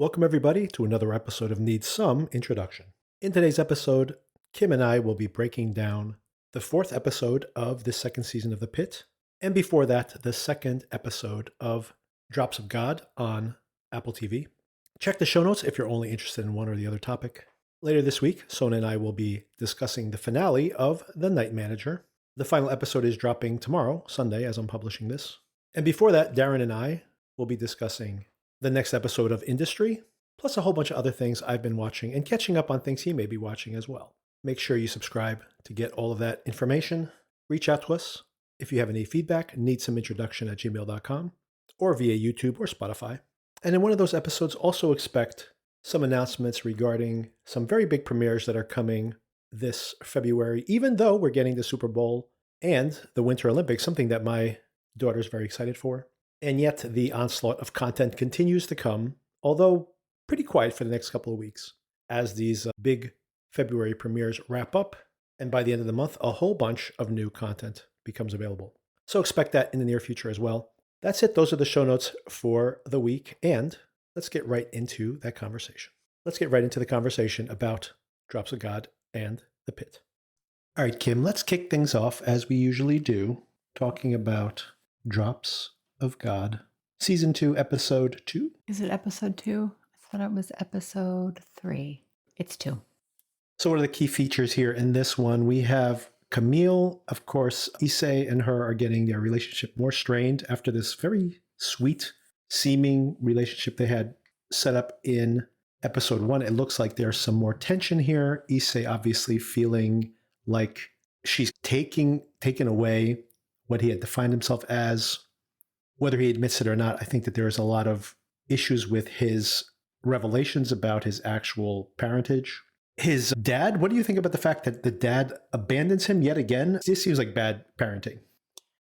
Welcome, everybody, to another episode of Needs Some Introduction. In today's episode, Kim and I will be breaking down the fourth episode of the second season of The Pitt, and before that, the second episode of Drops of God on Apple TV. Check the show notes if you're only interested in one or the other topic. Later this week, Sona and I will be discussing the finale of The Night Manager. The final episode is dropping tomorrow, Sunday, as I'm publishing this. And before that, Darren and I will be discussing the next episode of Industry, plus a whole bunch of other things I've been watching and catching up on things he may be watching as well. Make sure you subscribe to get all of that information. Reach out to us if you have any feedback, needsomeIntroduction@gmail.com, or via YouTube or Spotify. And in one of those episodes, also expect some announcements regarding some very big premieres that are coming this February, even though we're getting the Super Bowl and the Winter Olympics, something that my daughter's very excited for. And yet the onslaught of content continues to come, although pretty quiet for the next couple of weeks, as these big February premieres wrap up. And by the end of the month, a whole bunch of new content becomes available. So expect that in the near future as well. That's it. Those are the show notes for the week. And let's get right into that conversation. Let's get right into the conversation about Drops of God and The Pitt. All right, Kim, let's kick things off as we usually do, talking about Drops of God, Season 2, Episode 2. Is it Episode 2? I thought it was Episode 3. It's 2. So what are the key features here in this one? We have Camille. Of course, Issei and her are getting their relationship more strained after this very sweet seeming relationship they had set up in Episode 1. It looks like there's some more tension here. Issei obviously feeling like she's taken away what he had defined himself as. Whether he admits it or not, I think that there is a lot of issues with his revelations about his actual parentage. His dad, what do you think about the fact that the dad abandons him yet again? This seems like bad parenting.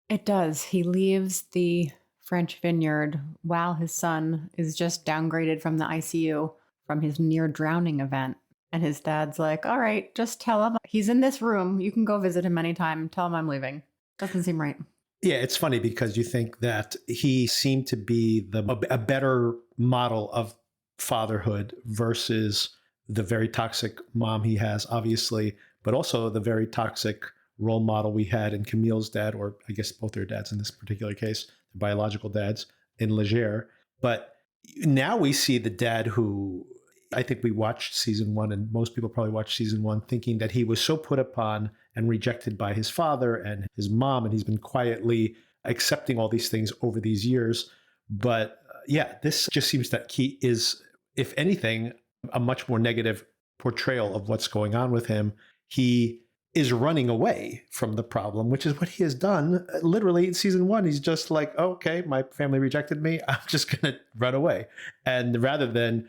It does. He leaves the French vineyard while his son is just downgraded from the ICU from his near drowning event. And his dad's like, all right, just tell him he's in this room. You can go visit him anytime. Tell him I'm leaving. Doesn't seem right. Yeah, it's funny because you think that he seemed to be a better model of fatherhood versus the very toxic mom he has, obviously, but also the very toxic role model we had in Camille's dad, or I guess both their dads in this particular case, the biological dads in Leger. But now we see the dad who I think we watched season 1, and most people probably watched season 1 thinking that he was so put upon and rejected by his father and his mom, and he's been quietly accepting all these things over these years. But yeah, this just seems that he is, if anything, a much more negative portrayal of what's going on with him. He is running away from the problem, which is what he has done. Literally in season 1, he's just like, oh, okay, my family rejected me. I'm just going to run away. And rather than,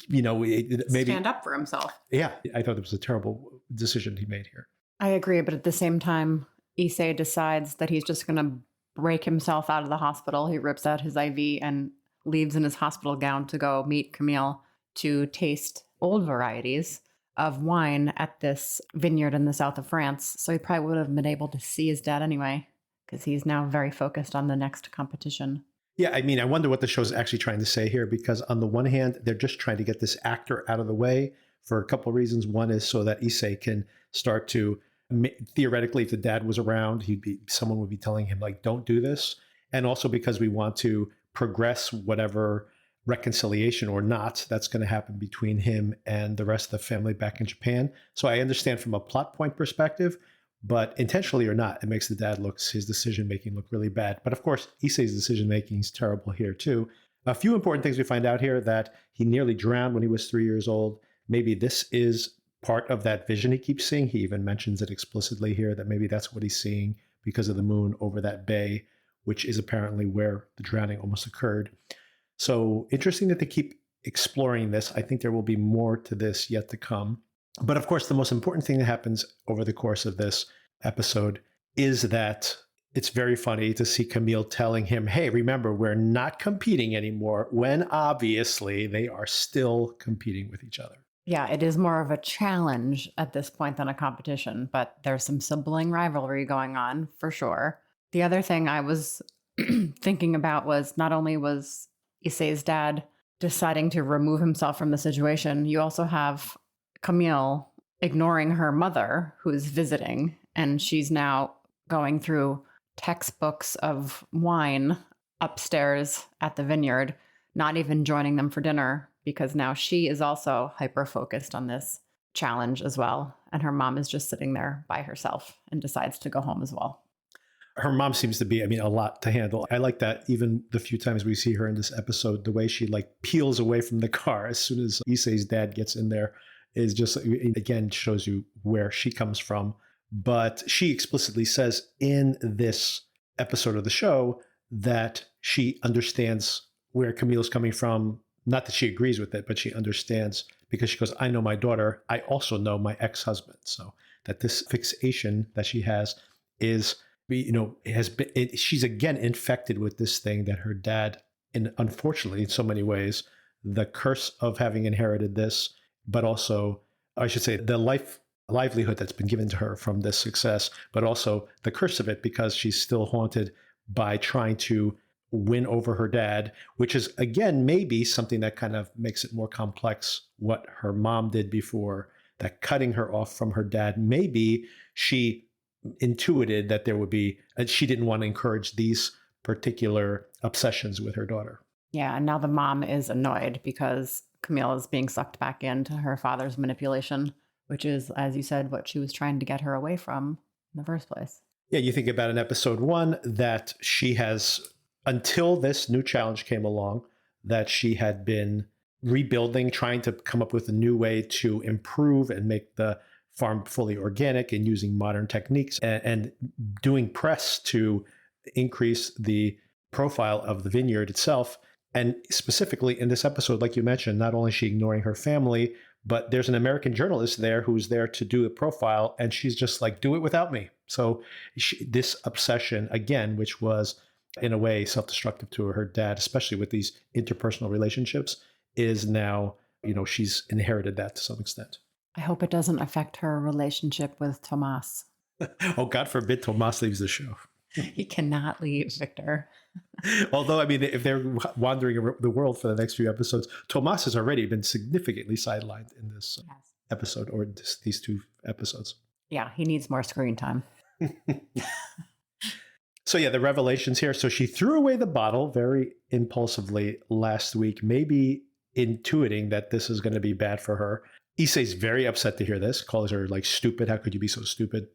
maybe stand up for himself. Yeah, I thought it was a terrible decision he made here. I agree. But at the same time, Issei decides that he's just going to break himself out of the hospital. He rips out his IV and leaves in his hospital gown to go meet Camille to taste old varieties of wine at this vineyard in the south of France. So he probably would have been able to see his dad anyway, because he's now very focused on the next competition. Yeah, I mean, I wonder what the show's actually trying to say here, because on the one hand, they're just trying to get this actor out of the way for a couple of reasons. One is so that Issei can start to, theoretically, if the dad was around, someone would be telling him, like, don't do this. And also because we want to progress whatever reconciliation or not that's going to happen between him and the rest of the family back in Japan. So I understand from a plot point perspective, but intentionally or not, it makes the dad his decision-making look really bad. But of course, Issei's decision-making is terrible here too. A few important things we find out here: that he nearly drowned when he was 3 years old. Maybe this is part of that vision he keeps seeing. He even mentions it explicitly here, that maybe that's what he's seeing because of the moon over that bay, which is apparently where the drowning almost occurred. So interesting that they keep exploring this. I think there will be more to this yet to come. But of course, the most important thing that happens over the course of this episode is that it's very funny to see Camille telling him, hey, remember, we're not competing anymore, when obviously they are still competing with each other. Yeah, it is more of a challenge at this point than a competition, but there's some sibling rivalry going on for sure. The other thing I was thinking about was not only was Issei's dad deciding to remove himself from the situation. You also have Camille ignoring her mother, who's visiting, and she's now going through textbooks of wine upstairs at the vineyard, not even joining them for dinner, because now she is also hyper-focused on this challenge as well. And her mom is just sitting there by herself and decides to go home as well. Her mom seems to be, a lot to handle. I like that even the few times we see her in this episode, the way she like peels away from the car as soon as Issei's dad gets in there is just, again, shows you where she comes from. But she explicitly says in this episode of the show that she understands where Camille's coming from. Not that she agrees with it, but she understands because she goes, I know my daughter. I also know my ex-husband. So that this fixation that she has is, she's again infected with this thing that her dad, and unfortunately, in so many ways, the curse of having inherited this, but also, I should say, the livelihood that's been given to her from this success, but also the curse of it because she's still haunted by trying to win over her dad, which is, again, maybe something that kind of makes it more complex what her mom did before, that cutting her off from her dad. Maybe she intuited that there would be, and she didn't want to encourage these particular obsessions with her daughter. Yeah, and now the mom is annoyed because Camille is being sucked back into her father's manipulation, which is, as you said, what she was trying to get her away from in the first place. Yeah, you think about in episode 1 that she has, until this new challenge came along, that she had been rebuilding, trying to come up with a new way to improve and make the farm fully organic and using modern techniques and doing press to increase the profile of the vineyard itself. And specifically in this episode, like you mentioned, not only is she ignoring her family, but there's an American journalist there who's there to do a profile, and she's just like, do it without me. So this obsession, again, which was in a way self-destructive to her dad, especially with these interpersonal relationships, is now, she's inherited that to some extent. I hope it doesn't affect her relationship with Tomas. Oh, God forbid Tomas leaves the show. He cannot leave, Victor. Although, if they're wandering the world for the next few episodes, Tomas has already been significantly sidelined in this episode, or these 2 episodes. Yeah, he needs more screen time. So yeah, the revelations here. So she threw away the bottle very impulsively last week, maybe intuiting that this is going to be bad for her. Issei's very upset to hear this, calls her like stupid. How could you be so stupid?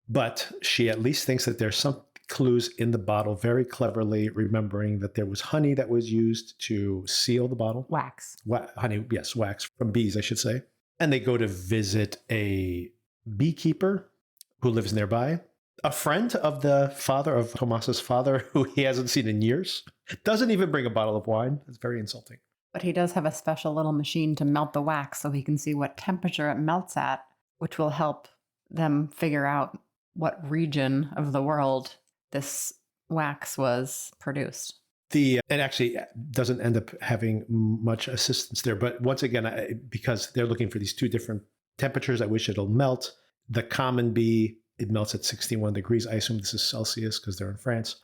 But she at least thinks that there's some clues in the bottle, very cleverly remembering that there was honey that was used to seal the bottle. Wax. Honey, yes, wax from bees, I should say. And they go to visit a beekeeper who lives nearby. A friend of the father of Tomas's father, who he hasn't seen in years, doesn't even bring a bottle of wine. It's very insulting. But he does have a special little machine to melt the wax so he can see what temperature it melts at, which will help them figure out what region of the world this wax was produced. It actually doesn't end up having much assistance there. But once again, because they're looking for these 2 different temperatures at which it'll melt, the common bee, it melts at 61 degrees. I assume this is Celsius because they're in France.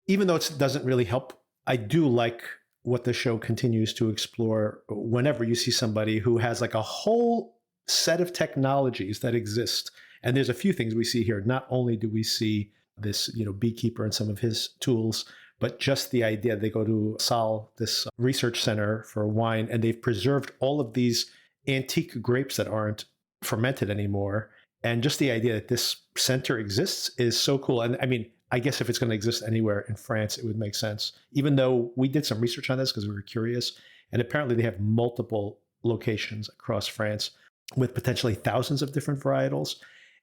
Even though it doesn't really help, I do like what the show continues to explore whenever you see somebody who has like a whole set of technologies that exist. And there's a few things we see here. Not only do we see this, beekeeper and some of his tools, but just the idea they go to Sal, this research center for wine, and they've preserved all of these antique grapes that aren't fermented anymore. And just the idea that this center exists is so cool. And I guess if it's going to exist anywhere in France, it would make sense, even though we did some research on this because we were curious. And apparently they have multiple locations across France with potentially thousands of different varietals.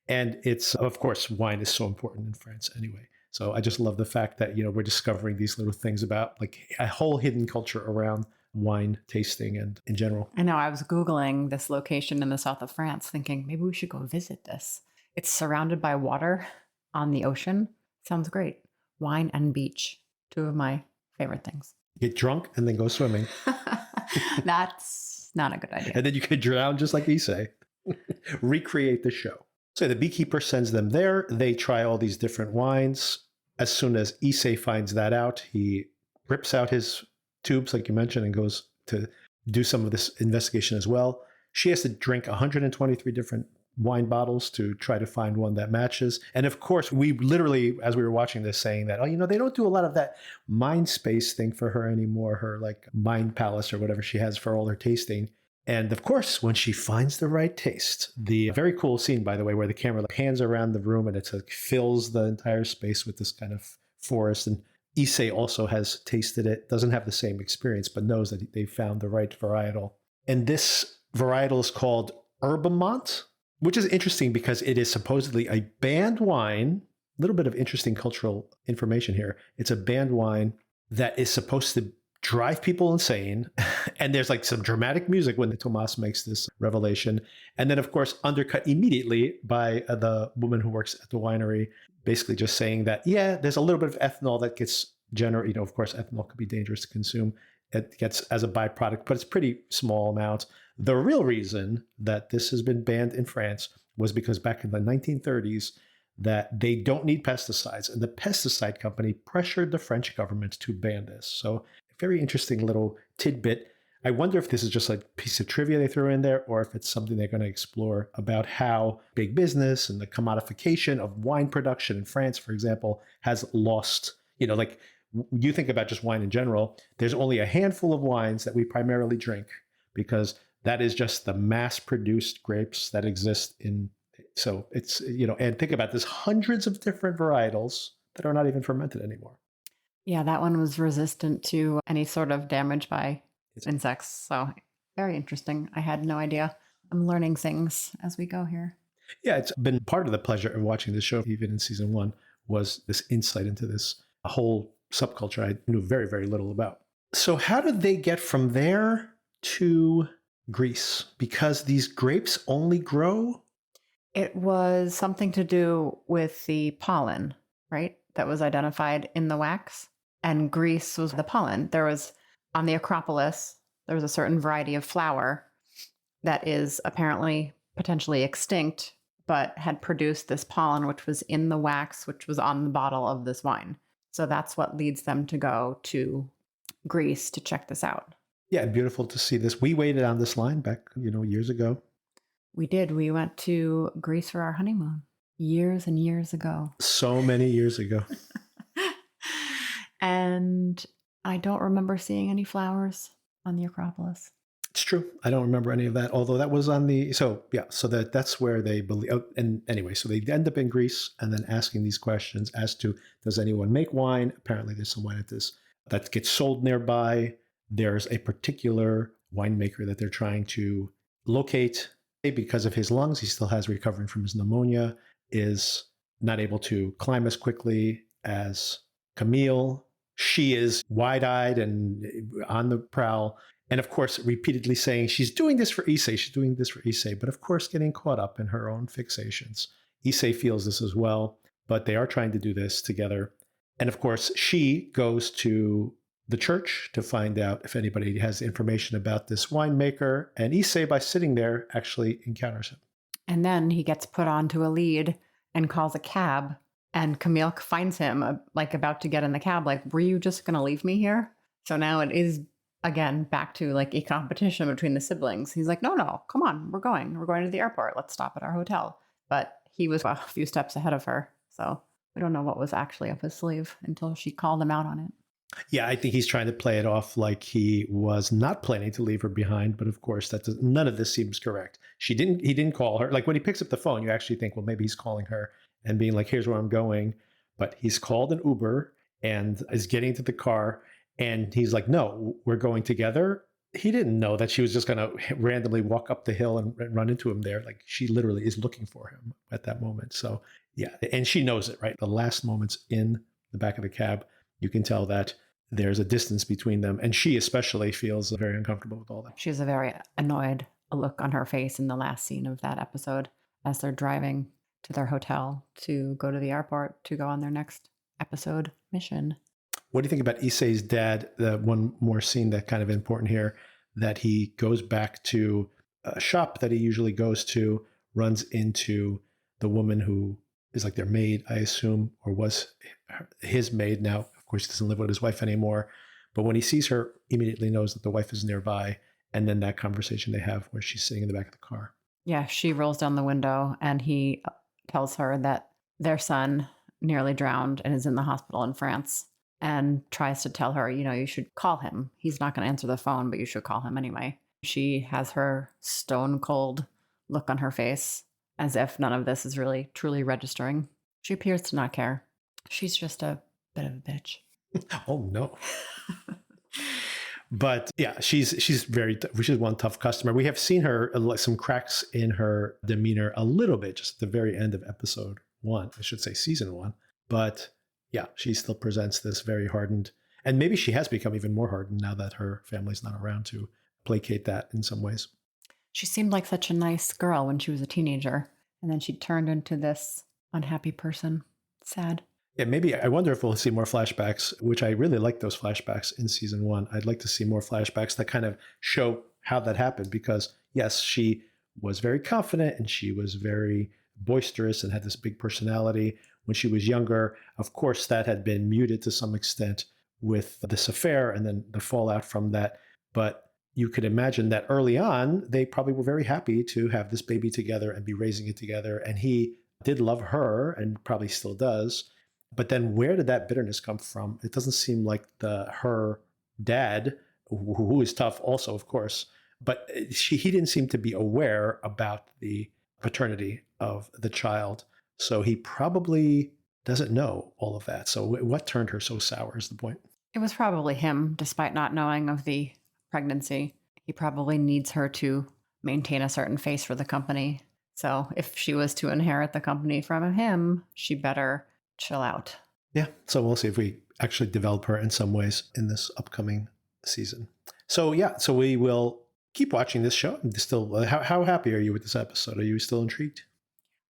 And it's, of course, wine is so important in France anyway. So I just love the fact that, we're discovering these little things about like a whole hidden culture around wine tasting and in general. I know. I was Googling this location in the south of France thinking maybe we should go visit this. It's surrounded by water on the ocean. Sounds great. Wine and beach. 2 of my favorite things. Get drunk and then go swimming. That's not a good idea. And then you could drown just like Issei. Recreate the show. So the beekeeper sends them there. They try all these different wines. As soon as Issei finds that out, he rips out his tubes, like you mentioned, and goes to do some of this investigation as well. She has to drink 123 different wine bottles to try to find one that matches. And of course, we literally, as we were watching this, saying that, they don't do a lot of that mind space thing for her anymore, her like mind palace or whatever she has for all her tasting. And of course, when she finds the right taste, the very cool scene, by the way, where the camera pans around the room and it's fills the entire space with this kind of forest. And Issei also has tasted it, doesn't have the same experience, but knows that they found the right varietal. And this varietal is called Herbamont, which is interesting because it is supposedly a banned wine. A little bit of interesting cultural information here. It's a banned wine that is supposed to drive people insane. And there's like some dramatic music when Tomas makes this revelation. And then, of course, undercut immediately by the woman who works at the winery, basically just saying that, yeah, there's a little bit of ethanol that gets generated. Of course, ethanol could be dangerous to consume. It gets as a byproduct, but it's pretty small amount. The real reason that this has been banned in France was because back in the 1930s, that they don't need pesticides. And the pesticide company pressured the French government to ban this. So a very interesting little tidbit. I wonder if this is just a piece of trivia they throw in there, or if it's something they're going to explore about how big business and the commodification of wine production in France, for example, has lost, like you think about just wine in general, there's only a handful of wines that we primarily drink because that is just the mass-produced grapes that exist in. So it's, and think about this, hundreds of different varietals that are not even fermented anymore. Yeah, that one was resistant to any sort of damage by insects. So very interesting. I had no idea. I'm learning things as we go here. Yeah, it's been part of the pleasure of watching this show, even in season 1, was this insight into this whole subculture I knew very, very little about. So how did they get from there to Greece? Because these grapes only grow? It was something to do with the pollen, right? That was identified in the wax. And Greece was the pollen. There was, on the Acropolis, there was a certain variety of flower that is apparently potentially extinct, but had produced this pollen, which was in the wax, which was on the bottle of this wine. So that's what leads them to go to Greece to check this out. Yeah, beautiful to see this. We waited on this line back, years ago. We did. We went to Greece for our honeymoon years and years ago. So many years ago. And I don't remember seeing any flowers on the Acropolis. It's true. I don't remember any of that, although that was on the, so that's where they believe, and anyway, so they end up in Greece and then asking these questions as to, does anyone make wine? Apparently there's some wine at this that gets sold nearby. There's a particular winemaker that they're trying to locate because of his lungs. He still has recovering from his pneumonia, is not able to climb as quickly as Camille. She is wide-eyed and on the prowl. And of course, repeatedly saying she's doing this for Issei, she's doing this for Issei, but of course getting caught up in her own fixations. Issei feels this as well, but they are trying to do this together. And of course, she goes to the church to find out if anybody has information about this winemaker. And Issei, by sitting there, actually encounters him. And then he gets put onto a lead and calls a cab. And Camille finds him about to get in the cab. Like, were you just going to leave me here? So now it is, again, back to like a competition between the siblings. He's like, no, come on. We're going to the airport. Let's stop at our hotel. But he was a few steps ahead of her. So we don't know what was actually up his sleeve until she called him out on it. Yeah, I think he's trying to play it off like he was not planning to leave her behind. But of course, none of this seems correct. He didn't call her. Like when he picks up the phone, you actually think, well, maybe he's calling her and being like, here's where I'm going. But he's called an Uber and is getting to the car. And he's like, no, we're going together. He didn't know that she was just going to randomly walk up the hill and run into him there. Like she literally is looking for him at that moment. So yeah, and she knows it, right? The last moments in the back of the cab, you can tell that there's a distance between them. And she especially feels very uncomfortable with all that. She has a very annoyed look on her face in the last scene of that episode as they're driving to their hotel to go to the airport to go on their next episode mission. What do you think about Issei's dad? The one more scene that kind of important here, that he goes back to a shop that he usually goes to, runs into the woman who is like their maid, I assume, or was his maid. Now, of course, he doesn't live with his wife anymore, But when he sees her, immediately knows that the wife is nearby. And then that conversation they have where she's sitting in the back of the car. Yeah, she rolls down the window and he tells her that their son nearly drowned and is in the hospital in France, and tries to tell her, you should call him. He's not going to answer the phone, but you should call him anyway. She has her stone cold look on her face, as if none of this is really truly registering. She appears to not care. She's just a bit of a bitch. Oh, no. But yeah, she's one tough customer. We have seen her some cracks in her demeanor a little bit, just at the very end of episode 1, I should say season 1. But yeah, she still presents this very hardened, and maybe she has become even more hardened now that her family's not around to placate that in some ways. She seemed like such a nice girl when she was a teenager, and then she turned into this unhappy person. Sad. Yeah, maybe I wonder if we'll see more flashbacks, which I really like those flashbacks in season 1. I'd like to see more flashbacks that kind of show how that happened, because yes, she was very confident and she was very boisterous and had this big personality when she was younger. Of course, that had been muted to some extent with this affair and then the fallout from that. But you could imagine that early on, they probably were very happy to have this baby together and be raising it together. And he did love her and probably still does. But then where did that bitterness come from? It doesn't seem like her dad, who is tough also, of course, but he didn't seem to be aware about the paternity of the child. So he probably doesn't know all of that. So what turned her so sour is the point. It was probably him, despite not knowing of the pregnancy. He probably needs her to maintain a certain face for the company. So if she was to inherit the company from him, she better chill out. Yeah. So we'll see if we actually develop her in some ways in this upcoming season. So yeah, so we will keep watching this show. Still, how happy are you with this episode? Are you still intrigued?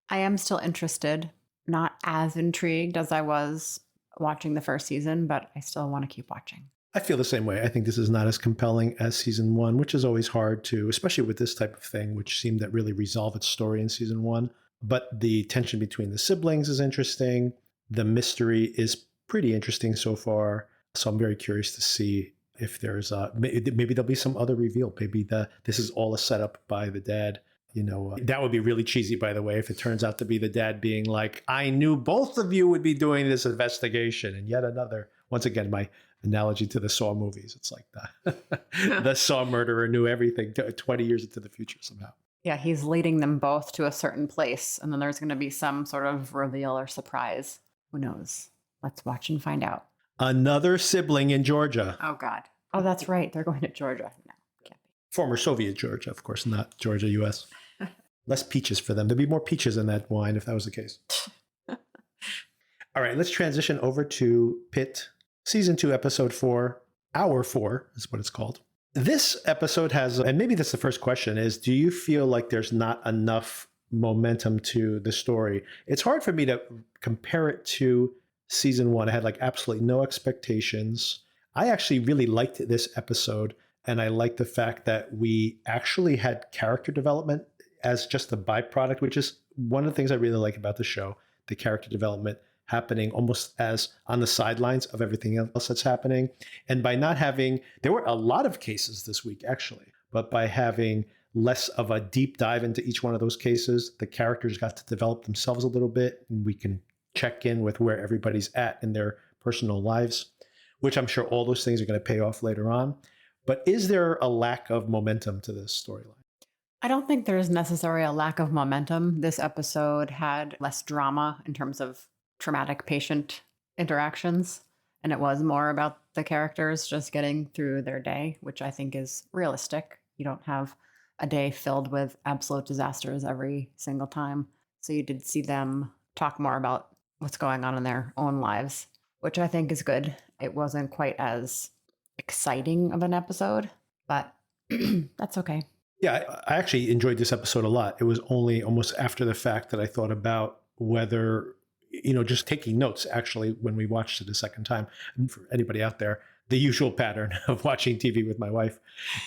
I am still interested, not as intrigued as I was watching the first season, but I still want to keep watching. I feel the same way. I think this is not as compelling as season 1, which is always hard to, especially with this type of thing, which seemed to really resolve its story in season 1. But the tension between the siblings is interesting. The mystery is pretty interesting so far. So I'm very curious to see if there's maybe there'll be some other reveal. Maybe this is all a setup by the dad. That would be really cheesy, by the way, if it turns out to be the dad being like, I knew both of you would be doing this investigation. And yet another, once again, my analogy to the Saw movies. It's like the Saw murderer knew everything 20 years into the future somehow. Yeah, he's leading them both to a certain place. And then there's going to be some sort of reveal or surprise. Who knows? Let's watch and find out. Another sibling in Georgia. Oh, God. Oh, that's right. They're going to Georgia. No, can't be. Former Soviet Georgia, of course, not Georgia, U.S. Less peaches for them. There'd be more peaches in that wine if that was the case. All right, let's transition over to Pitt, Season 2, Episode 4. Hour 4 is what it's called. This episode has, and maybe that's the first question, is do you feel like there's not enough momentum to the story? It's hard for me to compare it to season 1. I had like absolutely no expectations. I actually really liked this episode, and I liked the fact that we actually had character development as just a byproduct, which is one of the things I really like about the show, the character development happening almost as on the sidelines of everything else that's happening. And by not having, there were a lot of cases this week actually, but by having less of a deep dive into each one of those cases, the characters got to develop themselves a little bit, and we can check in with where everybody's at in their personal lives, which I'm sure all those things are going to pay off later on. But is there a lack of momentum to this storyline? I don't think there's necessarily a lack of momentum. This episode had less drama in terms of traumatic patient interactions, and it was more about the characters just getting through their day, which I think is realistic. You don't have a day filled with absolute disasters every single time. So you did see them talk more about what's going on in their own lives, which I think is good. It wasn't quite as exciting of an episode, but that's okay. Yeah, I actually enjoyed this episode a lot. It was only almost after the fact that I thought about whether, just taking notes, actually, when we watched it a second time. And for anybody out there, the usual pattern of watching TV with my wife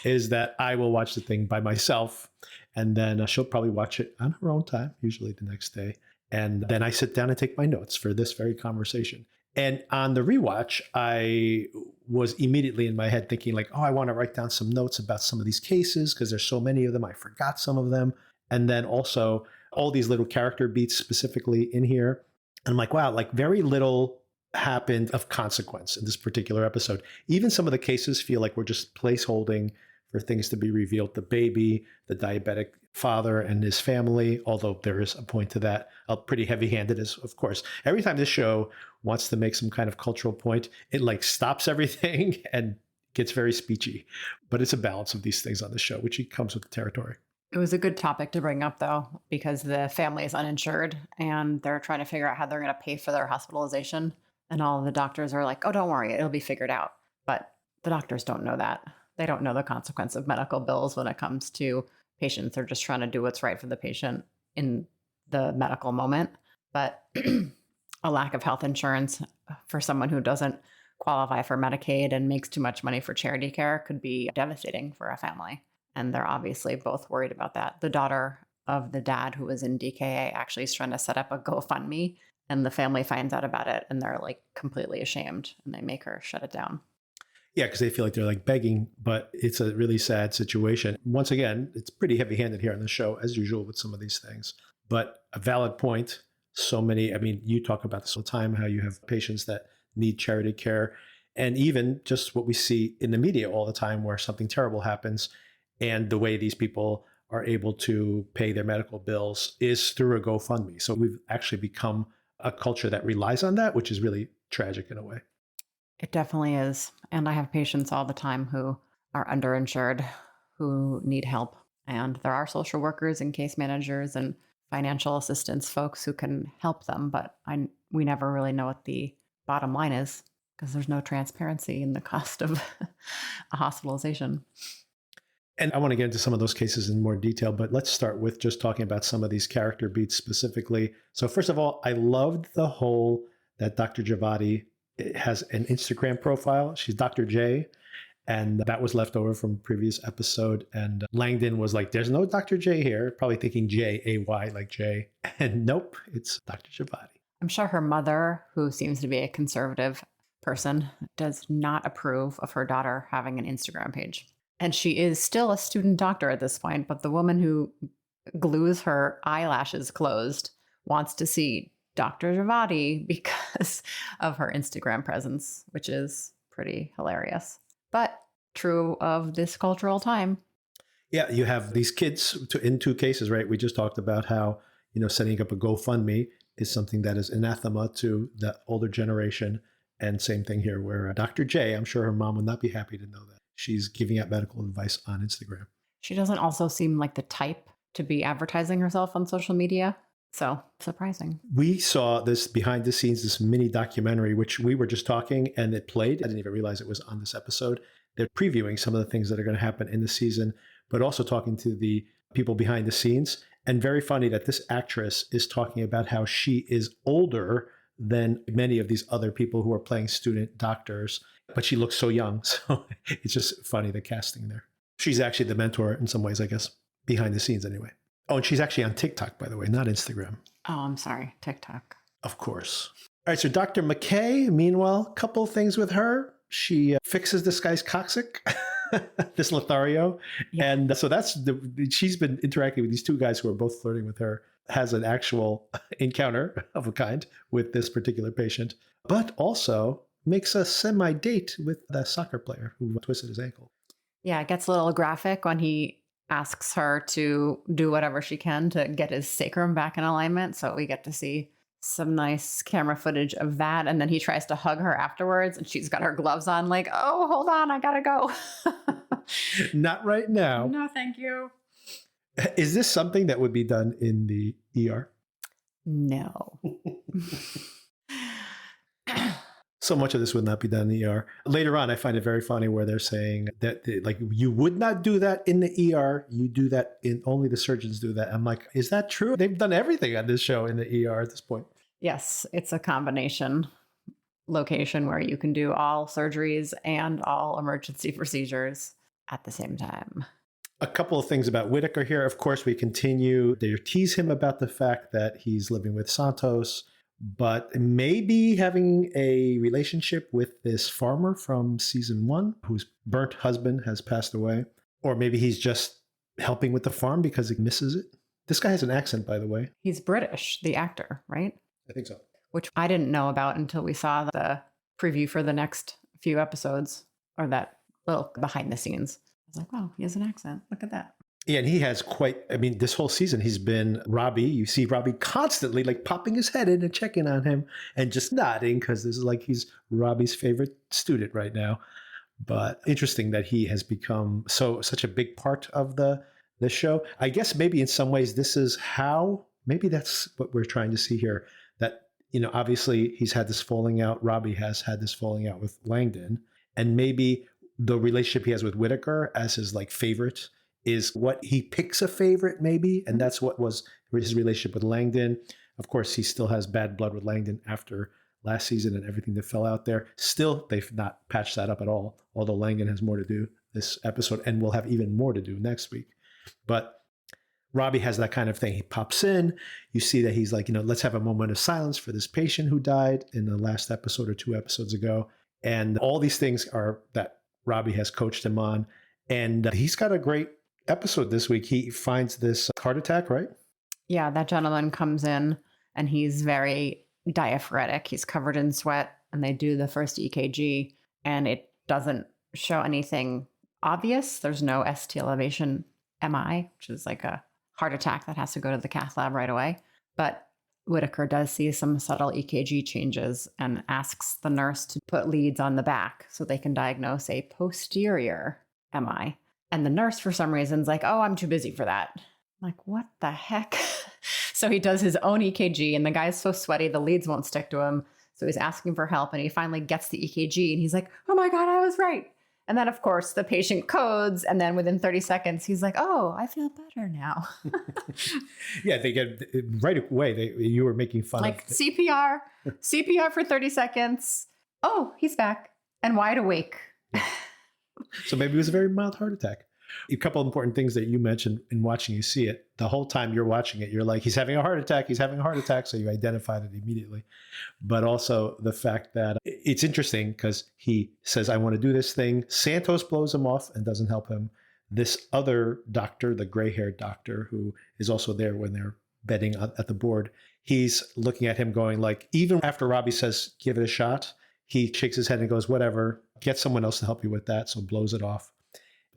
is that I will watch the thing by myself, and then she'll probably watch it on her own time, usually the next day. And then I sit down and take my notes for this very conversation. And on the rewatch, I was immediately in my head thinking like, oh, I want to write down some notes about some of these cases because there's so many of them. I forgot some of them. And then also all these little character beats specifically in here. And I'm like, wow, like very little happened of consequence in this particular episode. Even some of the cases feel like we're just placeholding for things to be revealed. The baby, the diabetic father and his family, although there is a point to that, pretty heavy-handed is, of course. Every time this show wants to make some kind of cultural point, it like stops everything and gets very speechy. But it's a balance of these things on the show, which comes with the territory. It was a good topic to bring up, though, because the family is uninsured and they're trying to figure out how they're going to pay for their hospitalization. And all of the doctors are like, oh, don't worry, it'll be figured out. But the doctors don't know that. They don't know the consequence of medical bills when it comes to patients. They're just trying to do what's right for the patient in the medical moment. But a lack of health insurance for someone who doesn't qualify for Medicaid and makes too much money for charity care could be devastating for a family. And they're obviously both worried about that. The daughter of the dad who was in DKA actually is trying to set up a GoFundMe, and the family finds out about it and they're like completely ashamed and they make her shut it down. Yeah, because they feel like they're like begging, but it's a really sad situation. Once again, it's pretty heavy-handed here on the show, as usual with some of these things. But a valid point. So many, I mean, you talk about this all the time, how you have patients that need charity care. And even just what we see in the media all the time where something terrible happens and the way these people are able to pay their medical bills is through a GoFundMe. So we've actually become a culture that relies on that, which is really tragic in a way. It definitely is. And I have patients all the time who are underinsured, who need help. And there are social workers and case managers and financial assistance folks who can help them. But we never really know what the bottom line is because there's no transparency in the cost of a hospitalization. And I want to get into some of those cases in more detail, but let's start with just talking about some of these character beats specifically. So first of all, I loved the whole that Dr. Javadi has an Instagram profile. She's Dr. J, and that was left over from previous episode. And Langdon was like, there's no Dr. J here, probably thinking J-A-Y like J. And nope, it's Dr. Javadi. I'm sure her mother, who seems to be a conservative person, does not approve of her daughter having an Instagram page. And she is still a student doctor at this point, but the woman who glues her eyelashes closed wants to see Dr. Javadi because of her Instagram presence, which is pretty hilarious, but true of this cultural time. Yeah, you have these kids in two cases, right? We just talked about how, setting up a GoFundMe is something that is anathema to the older generation. And same thing here where Dr. J, I'm sure her mom would not be happy to know that she's giving out medical advice on Instagram. She doesn't also seem like the type to be advertising herself on social media. So surprising. We saw this behind the scenes, this mini documentary, which we were just talking and it played. I didn't even realize it was on this episode. They're previewing some of the things that are going to happen in the season, but also talking to the people behind the scenes. And very funny that this actress is talking about how she is older than many of these other people who are playing student doctors, but she looks so young. So it's just funny, the casting there. She's actually the mentor in some ways, I guess, behind the scenes anyway. Oh, and she's actually on TikTok, by the way, not Instagram. Oh, I'm sorry. TikTok. Of course. All right. So Dr. McKay, meanwhile, a couple things with her. She fixes this guy's coccyx, this Lothario. Yeah. And so she's been interacting with these two guys who are both flirting with her, has an actual encounter of a kind with this particular patient, but also makes a semi-date with the soccer player who twisted his ankle. Yeah, it gets a little graphic when he asks her to do whatever she can to get his sacrum back in alignment. So we get to see some nice camera footage of that. And then he tries to hug her afterwards and she's got her gloves on like, oh, hold on, I gotta go. Not right now. No, thank you. Is this something that would be done in the ER? No. So much of this would not be done in the ER. Later on, I find it very funny where they're saying that like you would not do that in the ER. You do that only the surgeons do that. I'm like, is that true? They've done everything on this show in the ER at this point. Yes, it's a combination location where you can do all surgeries and all emergency procedures at the same time. A couple of things about Whitaker here. Of course, we continue. They tease him about the fact that he's living with Santos. but maybe having a relationship with this farmer from season 1 whose burnt husband has passed away. Or maybe he's just helping with the farm because he misses it. This guy has an accent, by the way. He's British, the actor, right? I think so. Which I didn't know about until we saw the preview for the next few episodes, or that little behind the scenes. I was like, wow, he has an accent. Look at that. Yeah, and he has this whole season, he's been Robbie. You see Robbie constantly like popping his head in and checking on him and just nodding because this is like he's Robbie's favorite student right now. But interesting that he has become such a big part of the show. I guess maybe in some ways this is how, maybe that's what we're trying to see here. That, obviously he's had this falling out. Robbie has had this falling out with Langdon. And maybe the relationship he has with Whitaker as his like favorite is what he picks a favorite maybe. And that's what was his relationship with Langdon. Of course, he still has bad blood with Langdon after last season and everything that fell out there. Still, they've not patched that up at all, although Langdon has more to do this episode and will have even more to do next week. But Robbie has that kind of thing. He pops in. You see that he's like, let's have a moment of silence for this patient who died in the last episode or 2 episodes ago. And all these things are that Robbie has coached him on. And he's got a great episode this week. He finds this heart attack, right? Yeah, that gentleman comes in and he's very diaphoretic. He's covered in sweat, and they do the first EKG and it doesn't show anything obvious. There's no ST elevation MI, which is like a heart attack that has to go to the cath lab right away. But Whitaker does see some subtle EKG changes and asks the nurse to put leads on the back so they can diagnose a posterior MI. And the nurse, for some reason, is like, oh, I'm too busy for that. I'm like, what the heck? So he does his own EKG, and the guy's so sweaty, the leads won't stick to him. So he's asking for help, and he finally gets the EKG, and he's like, oh my God, I was right. And then, of course, the patient codes, and then within 30 seconds, he's like, oh, I feel better now. Yeah, they get right away. You were making fun like of CPR for 30 seconds. Oh, he's back and wide awake. So maybe it was a very mild heart attack. A couple of important things that you mentioned in watching you see it. The whole time you're watching it, you're like, he's having a heart attack. He's having a heart attack. So you identified it immediately. But also the fact that it's interesting because he says, I want to do this thing. Santos blows him off and doesn't help him. This other doctor, the gray-haired doctor, who is also there when they're betting at the board, he's looking at him going like, even after Robbie says, give it a shot, he shakes his head and goes, whatever, get someone else to help you with that. So blows it off.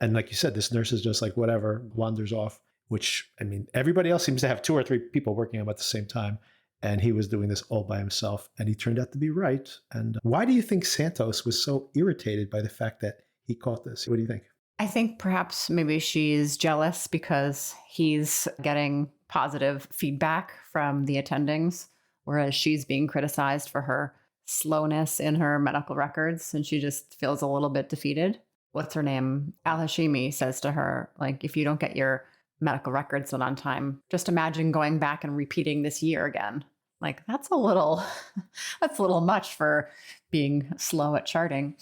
And like you said, this nurse is just like, whatever, wanders off, which, I mean, everybody else seems to have 2 or 3 people working on him at the same time. And he was doing this all by himself. And he turned out to be right. And why do you think Santos was so irritated by the fact that he caught this? What do you think? I think perhaps maybe she's jealous because he's getting positive feedback from the attendings, whereas she's being criticized for her slowness in her medical records. And she just feels a little bit defeated. What's her name? Al-Hashimi says to her, like, if you don't get your medical records done on time, just imagine going back and repeating this year again. Like, that's a little much for being slow at charting.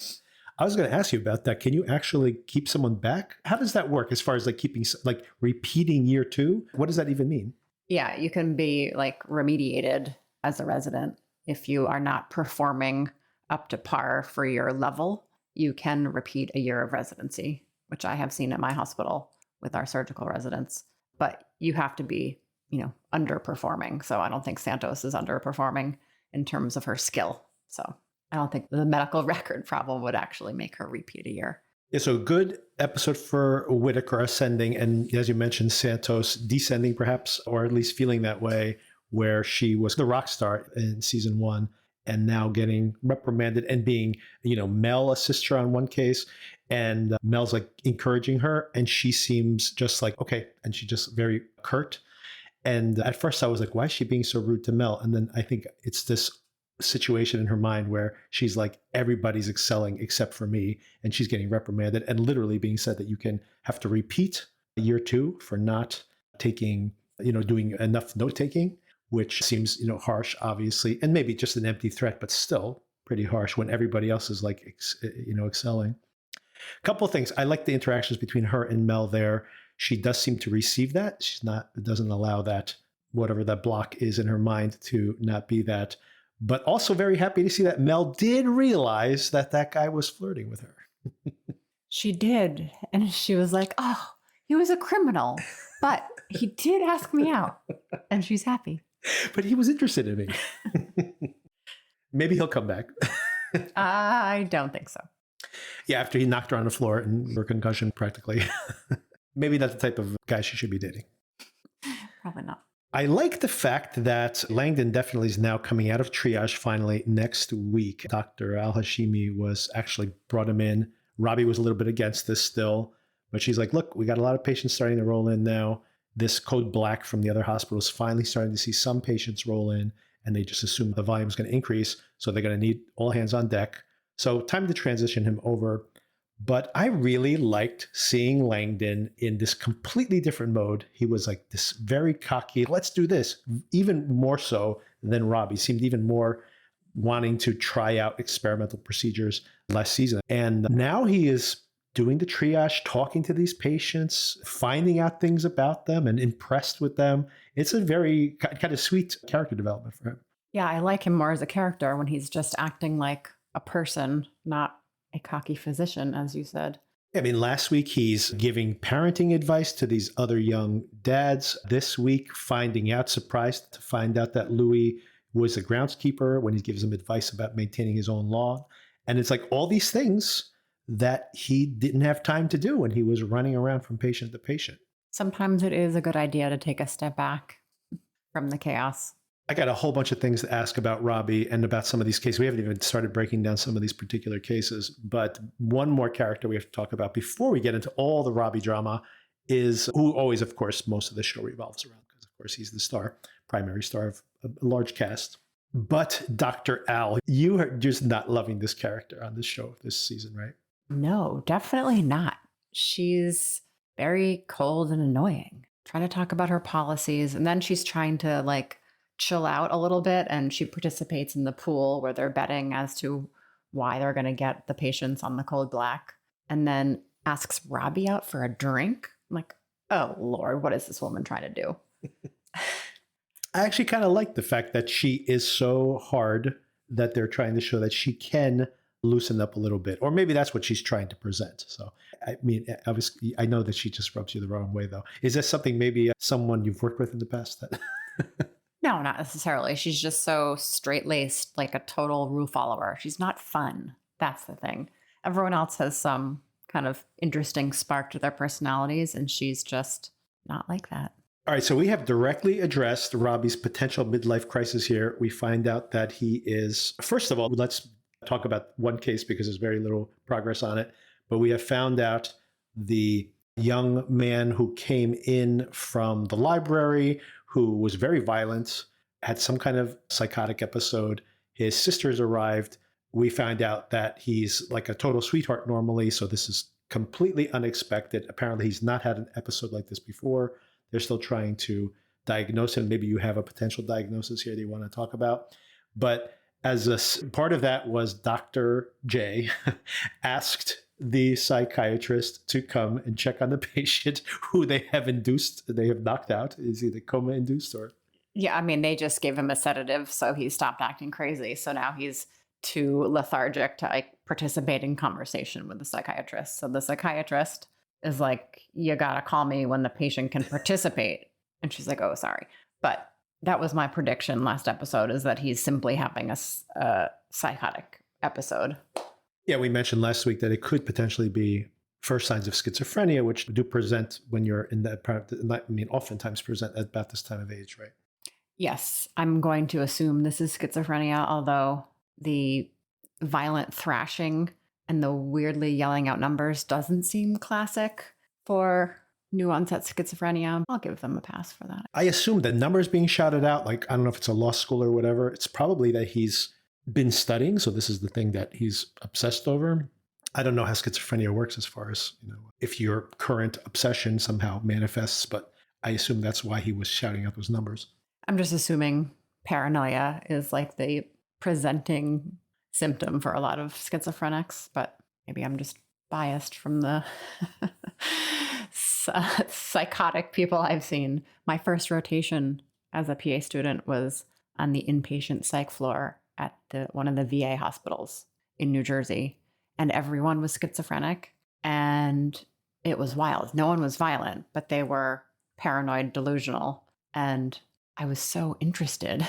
I was going to ask you about that. Can you actually keep someone back? How does that work as far as like repeating year 2? What does that even mean? Yeah, you can be like remediated as a resident if you are not performing up to par for your level. You can repeat a year of residency, which I have seen at my hospital with our surgical residents. But you have to be, underperforming. So I don't think Santos is underperforming in terms of her skill. So I don't think the medical record problem would actually make her repeat a year. Yeah, so good episode for Whitaker ascending. And as you mentioned, Santos descending perhaps, or at least feeling that way, where she was the rock star in season 1. And now getting reprimanded and being, Mel assists her on one case, and Mel's like encouraging her, and she seems just like, okay. And she just very curt. And at first I was like, why is she being so rude to Mel? And then I think it's this situation in her mind where she's like, everybody's excelling except for me. And she's getting reprimanded and literally being said that you can have to repeat year 2 for not taking, doing enough note taking, which seems, harsh, obviously, and maybe just an empty threat, but still pretty harsh when everybody else is like, excelling. A couple of things. I like the interactions between her and Mel there. She does seem to receive that. Doesn't allow that whatever that block is in her mind to not be that. But also very happy to see that Mel did realize that that guy was flirting with her. She did. And she was like, oh, he was a criminal, but he did ask me out. And she's happy. But he was interested in me. Maybe he'll come back. I don't think so. Yeah, after he knocked her on the floor and her concussion practically. Maybe not the type of guy she should be dating. Probably not. I like the fact that Langdon definitely is now coming out of triage finally next week. Dr. Al-Hashimi was actually brought him in. Robbie was a little bit against this still, but she's like, look, we got a lot of patients starting to roll in now. This code black from the other hospitals finally starting to see some patients roll in, and they just assume the volume is going to increase. So they're going to need all hands on deck. So time to transition him over. But I really liked seeing Langdon in this completely different mode. He was like this very cocky, let's do this, even more so than Robbie. Seemed even more wanting to try out experimental procedures last season. And now he is doing the triage, talking to these patients, finding out things about them and impressed with them. It's a very kind of sweet character development for him. Yeah, I like him more as a character when he's just acting like a person, not a cocky physician, as you said. I mean, last week he's giving parenting advice to these other young dads. This week, finding out, surprised to find out that Louis was a groundskeeper when he gives him advice about maintaining his own lawn. And it's like all these things that he didn't have time to do when he was running around from patient to patient. Sometimes it is a good idea to take a step back from the chaos. I got a whole bunch of things to ask about Robbie and about some of these cases. We haven't even started breaking down some of these particular cases, but one more character we have to talk about before we get into all the Robbie drama is who always, of course, most of the show revolves around, because of course he's the star, primary star of a large cast. But Dr. Al, you are just not loving this character on this show this season, right? No, definitely not. She's very cold and annoying, trying to talk about her policies. And then she's trying to like chill out a little bit, and she participates in the pool where they're betting as to why they're going to get the patients on the code black, and then asks Robbie out for a drink. I'm like, oh Lord, what is this woman trying to do? I actually kind of like the fact that she is so hard that they're trying to show that she can loosen up a little bit, or maybe that's what she's trying to present. So, I mean, obviously, I know that she just rubs you the wrong way, though. Is this something maybe someone you've worked with in the past? That No, not necessarily. She's just so straight-laced, like a total rule follower. She's not fun. That's the thing. Everyone else has some kind of interesting spark to their personalities, and she's just not like that. All right, so we have directly addressed Robbie's potential midlife crisis here. We find out that he is, first of all, let's talk about one case because there's very little progress on it, but we have found out the young man who came in from the library, who was very violent, had some kind of psychotic episode. His sisters arrived. We found out that he's like a total sweetheart normally, so this is completely unexpected. Apparently, he's not had an episode like this before. They're still trying to diagnose him. Maybe you have a potential diagnosis here that you want to talk about. But as a part of that was Dr. J asked the psychiatrist to come and check on the patient who they have knocked out. Is he the coma induced or? Yeah, I mean, they just gave him a sedative, so he stopped acting crazy. So now he's too lethargic to like participate in conversation with the psychiatrist. So the psychiatrist is like, you gotta call me when the patient can participate. And she's like, oh, sorry. But that was my prediction last episode, is that he's simply having a psychotic episode. Yeah, we mentioned last week that it could potentially be first signs of schizophrenia, which do present when you're in that part. I mean, oftentimes present at about this time of age, right? Yes, I'm going to assume this is schizophrenia, although the violent thrashing and the weirdly yelling out numbers doesn't seem classic for new onset schizophrenia. I'll give them a pass for that. I assume that numbers being shouted out, like, I don't know if it's a law school or whatever, it's probably that he's been studying. So this is the thing that he's obsessed over. I don't know how schizophrenia works as far as, if your current obsession somehow manifests, but I assume that's why he was shouting out those numbers. I'm just assuming paranoia is like the presenting symptom for a lot of schizophrenics, but maybe I'm just biased from the psychotic people I've seen. My first rotation as a PA student was on the inpatient psych floor at one of the VA hospitals in New Jersey, and everyone was schizophrenic, and it was wild. No one was violent, but they were paranoid, delusional, and I was so interested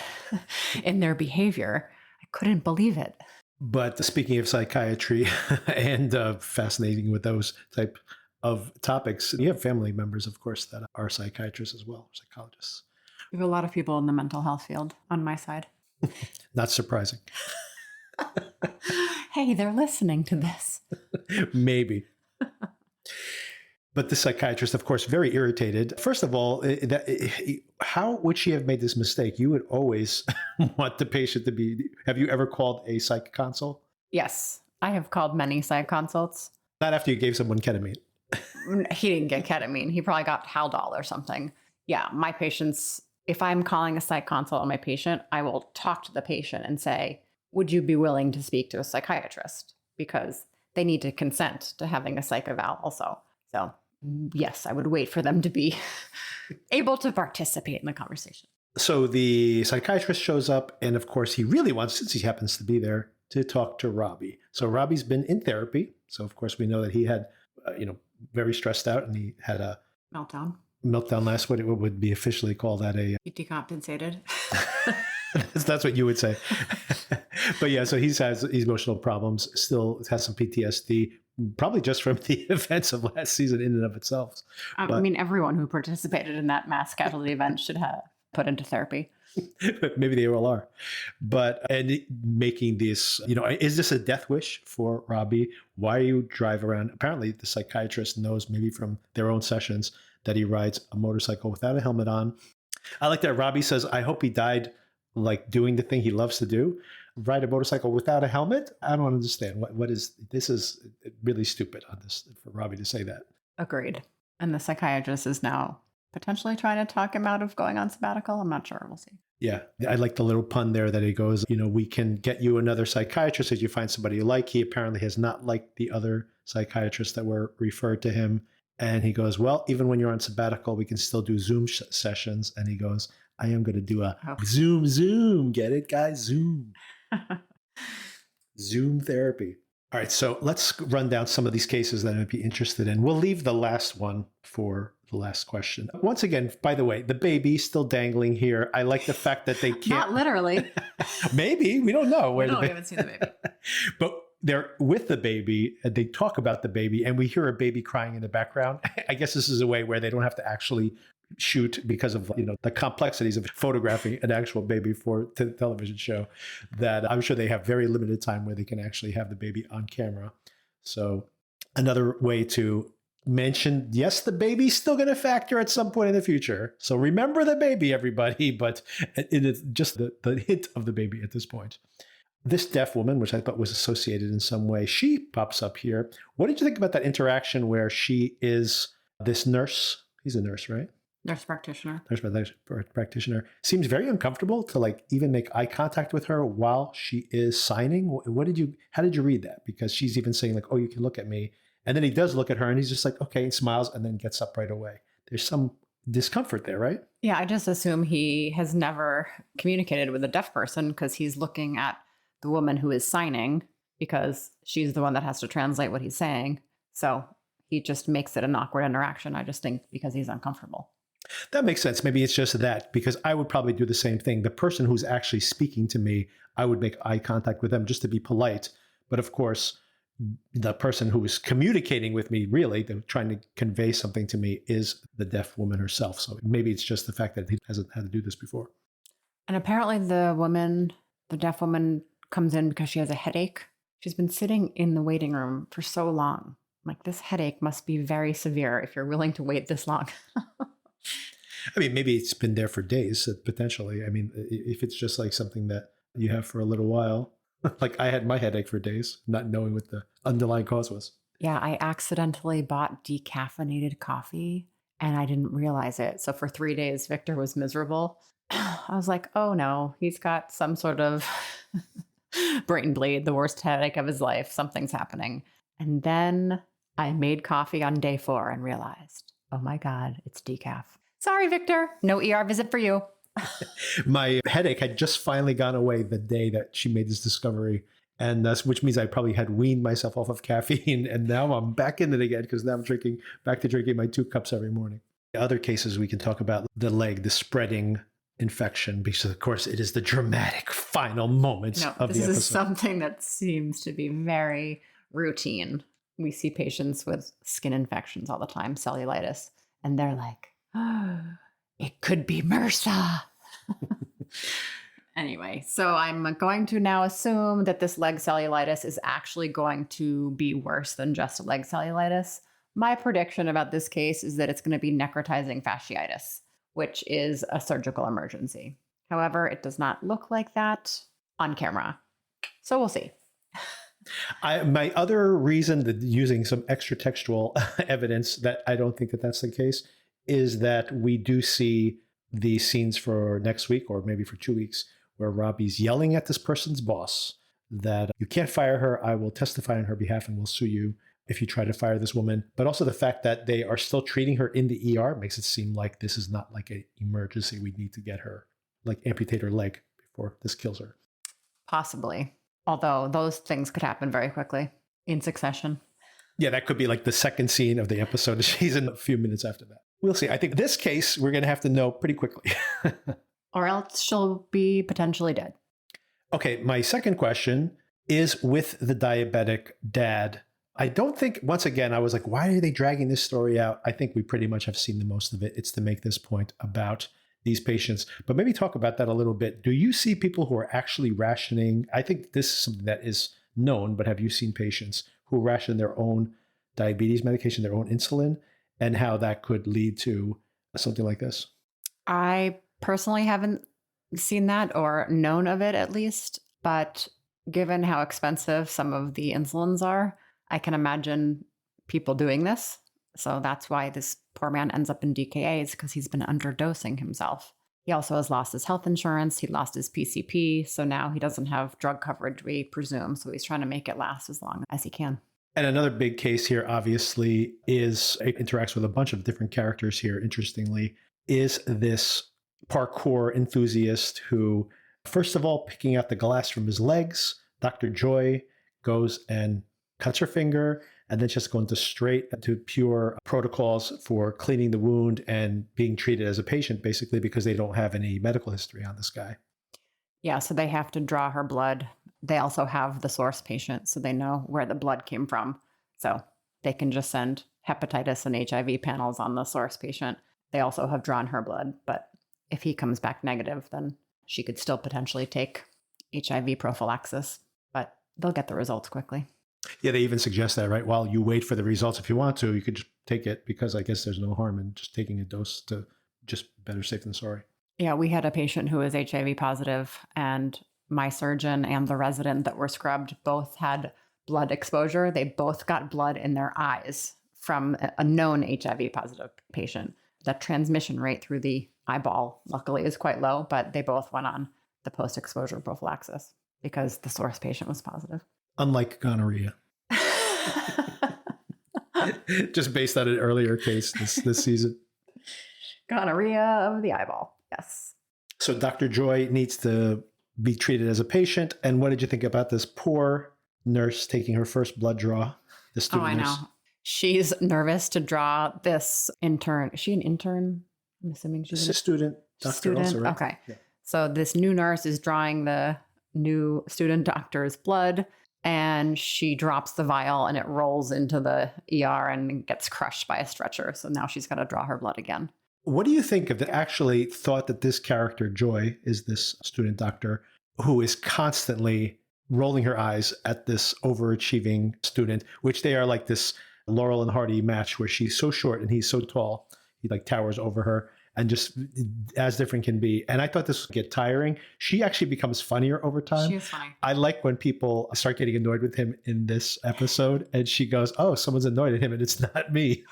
in their behavior. I couldn't believe it. But speaking of psychiatry and fascinating with those type of topics, you have family members, of course, that are psychiatrists as well, psychologists. We have a lot of people in the mental health field on my side. Not surprising. Hey, they're listening to this. Maybe. But the psychiatrist, of course, very irritated. First of all, how would she have made this mistake? You would always want the patient to be. Have you ever called a psych consult? Yes, I have called many psych consults. Not after you gave someone ketamine. He didn't get ketamine. He probably got Haldol or something. Yeah, my patients, if I'm calling a psych consult on my patient, I will talk to the patient and say, would you be willing to speak to a psychiatrist? Because they need to consent to having a psych eval also. So yes, I would wait for them to be able to participate in the conversation. So the psychiatrist shows up, and of course he really wants, since he happens to be there, to talk to Robbie. So Robbie's been in therapy. So of course we know that he had, very stressed out, and he had a meltdown last. What it would be officially called that a He decompensated. That's what you would say. But yeah, so he has emotional problems, still has some PTSD, probably just from the events of last season in and of itself. I mean, everyone who participated in that mass casualty event should have put into therapy. Maybe they all are. And making this, is this a death wish for Robbie? Why you drive around? Apparently the psychiatrist knows, maybe from their own sessions, that he rides a motorcycle without a helmet on. I like that Robbie says, I hope he died like doing the thing he loves to do. Ride a motorcycle without a helmet? I don't understand. This is really stupid on this for Robbie to say that. Agreed. And the psychiatrist is now potentially trying to talk him out of going on sabbatical. I'm not sure. We'll see. Yeah. I like the little pun there that he goes, we can get you another psychiatrist if you find somebody you like. He apparently has not liked the other psychiatrists that were referred to him. And he goes, well, even when you're on sabbatical, we can still do Zoom sessions. And he goes, I am going to do a Zoom. Get it, guys? Zoom. Zoom therapy. All right. So let's run down some of these cases that I'd be interested in. We'll leave the last one for the last question. Once again, by the way, the baby still dangling here. I like the fact that they can't. Not literally. Maybe. We don't know. We haven't seen the baby. But they're with the baby, and they talk about the baby, and we hear a baby crying in the background. I guess this is a way where they don't have to actually shoot because of the complexities of photographing an actual baby for the television show, that I'm sure they have very limited time where they can actually have the baby on camera. So another way to mention, yes, the baby's still going to factor at some point in the future. So remember the baby, everybody, but it is just the hint of the baby at this point. This deaf woman, which I thought was associated in some way, she pops up here. What did you think about that interaction where she is this nurse? He's a nurse, right? Nurse practitioner. Nurse practitioner. Seems very uncomfortable to even make eye contact with her while she is signing. How did you read that? Because she's even saying oh, you can look at me. And then he does look at her and he's just okay, and smiles and then gets up right away. There's some discomfort there, right? Yeah, I just assume he has never communicated with a deaf person because he's looking at the woman who is signing because she's the one that has to translate what he's saying. So he just makes it an awkward interaction, I just think, because he's uncomfortable. That makes sense. Maybe it's just that, because I would probably do the same thing. The person who's actually speaking to me, I would make eye contact with them just to be polite. But of course, the person who is communicating with me, really, they're trying to convey something to me, is the deaf woman herself. So maybe it's just the fact that he hasn't had to do this before. And apparently the deaf woman comes in because she has a headache. She's been sitting in the waiting room for so long. This headache must be very severe if you're willing to wait this long. I mean, maybe it's been there for days, potentially. I mean, if it's just something that you have for a little while, I had my headache for days, not knowing what the underlying cause was. Yeah, I accidentally bought decaffeinated coffee and I didn't realize it. So for 3 days, Victor was miserable. I was like, oh no, he's got some sort of brain bleed, the worst headache of his life. Something's happening. And then I made coffee on day 4 and realized, oh my God, it's decaf. Sorry, Victor. No ER visit for you. My headache had just finally gone away the day that she made this discovery. And which means I probably had weaned myself off of caffeine. And now I'm back in it again because now I'm back to drinking my 2 cups every morning. Other cases we can talk about the leg, the spreading infection, because of course it is the dramatic final moments of the episode. This is something that seems to be very routine. We see patients with skin infections all the time, cellulitis, and they're like, oh, it could be MRSA. Anyway, so I'm going to now assume that this leg cellulitis is actually going to be worse than just leg cellulitis. My prediction about this case is that it's going to be necrotizing fasciitis, which is a surgical emergency. However, it does not look like that on camera. So we'll see. My other reason that using some extra textual evidence that I don't think that that's the case is that we do see the scenes for next week or maybe for 2 weeks where Robbie's yelling at this person's boss that you can't fire her. I will testify on her behalf and will sue you if you try to fire this woman. But also the fact that they are still treating her in the ER makes it seem like this is not like an emergency. We need to get her, like amputate her leg before this kills her. Possibly. Although those things could happen very quickly in succession. Yeah, that could be like the second scene of the episode. She's in a few minutes after that. We'll see. I think this case, we're going to have to know pretty quickly. Or else she'll be potentially dead. Okay, my second question is with the diabetic dad. I don't think, once again, I was like, why are they dragging this story out? I think we pretty much have seen the most of it. It's to make this point about these patients. But maybe talk about that a little bit. Do you see people who are actually rationing? I think this is something that is known, but have you seen patients who ration their own diabetes medication, their own insulin, and how that could lead to something like this? I personally haven't seen that or known of it at least, but given how expensive some of the insulins are, I can imagine people doing this. So that's why this poor man ends up in DKAs, because he's been underdosing himself. He also has lost his health insurance. He lost his PCP. So now he doesn't have drug coverage, we presume. So he's trying to make it last as long as he can. And another big case here, obviously, is it interacts with a bunch of different characters here, interestingly, is this parkour enthusiast who, first of all, picking out the glass from his legs, Dr. Joy goes and cuts her finger, and then just going to straight to pure protocols for cleaning the wound and being treated as a patient, basically, because they don't have any medical history on this guy. Yeah, so they have to draw her blood. They also have the source patient, so they know where the blood came from. So they can just send hepatitis and HIV panels on the source patient. They also have drawn her blood, but if he comes back negative, then she could still potentially take HIV prophylaxis, but they'll get the results quickly. Yeah, they even suggest that, right? While you wait for the results, if you want to, you could just take it, because I guess there's no harm in just taking a dose, to just better safe than sorry. Yeah, we had a patient who was HIV positive, and my surgeon and the resident that were scrubbed both had blood exposure. They both got blood in their eyes from a known HIV positive patient. The transmission rate through the eyeball, luckily, is quite low, but they both went on the post-exposure prophylaxis because the source patient was positive. Unlike gonorrhea. Just based on an earlier case this season. Gonorrhea of the eyeball, yes. So Dr. Joy needs to be treated as a patient. And what did you think about this poor nurse taking her first blood draw? The student nurse. I know. She's nervous to draw this intern. Is she an intern? I'm assuming she's a student doctor also, right? Okay. Yeah. So this new nurse is drawing the new student doctor's blood, and she drops the vial and it rolls into the ER and gets crushed by a stretcher. So now she's got to draw her blood again. What do you think of that? Actually thought that this character, Joy, is this student doctor who is constantly rolling her eyes at this overachieving student, which they are like this Laurel and Hardy match where she's so short and he's so tall. He like towers over her and just as different can be. And I thought this would get tiring. She actually becomes funnier over time. She is funny. I like when people start getting annoyed with him in this episode and she goes, oh, someone's annoyed at him and it's not me.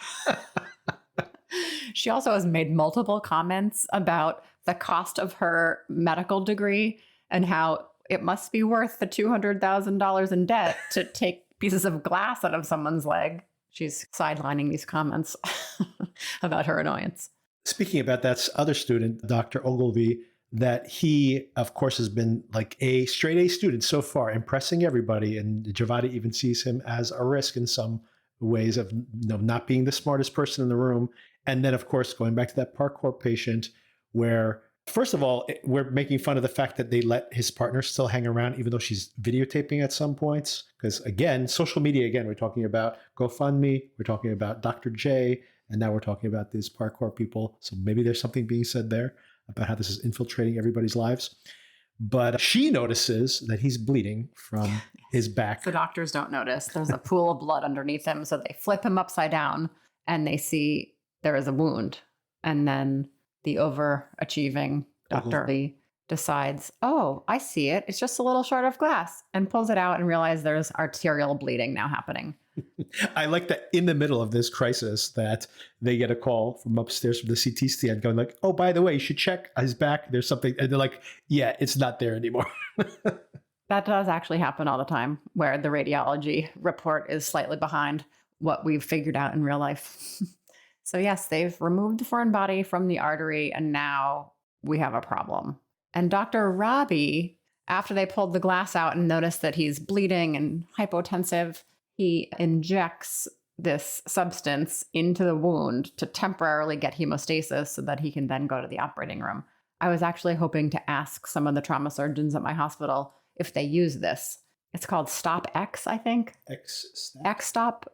She also has made multiple comments about the cost of her medical degree and how it must be worth the $200,000 in debt to take pieces of glass out of someone's leg. She's sidelining these comments about her annoyance. Speaking about that other student, Dr. Ogilvy, that he, of course, has been like a straight A student so far, impressing everybody. And Giovanni even sees him as a risk in some ways of not being the smartest person in the room. And then, of course, going back to that parkour patient where, first of all, we're making fun of the fact that they let his partner still hang around, even though she's videotaping at some points. Because again, social media, again, we're talking about GoFundMe, we're talking about Dr. J, and now we're talking about these parkour people. So maybe there's something being said there about how this is infiltrating everybody's lives. But she notices that he's bleeding from his back. The doctors don't notice. There's a pool of blood underneath him. So they flip him upside down and they see there is a wound. And then the overachieving Dr. Lee decides, oh, I see it. It's just a little shard of glass, and pulls it out and realizes there's arterial bleeding now happening. I like that in the middle of this crisis that they get a call from upstairs from the CT scan going like, oh, by the way, you should check his back. There's something. And they're like, yeah, it's not there anymore. That does actually happen all the time, where the radiology report is slightly behind what we've figured out in real life. So yes, they've removed the foreign body from the artery, and now we have a problem. And Dr. Robbie, after they pulled the glass out and noticed that he's bleeding and hypotensive, he injects this substance into the wound to temporarily get hemostasis so that he can then go to the operating room. I was actually hoping to ask some of the trauma surgeons at my hospital if they use this. It's called Stop X, I think. X Stop.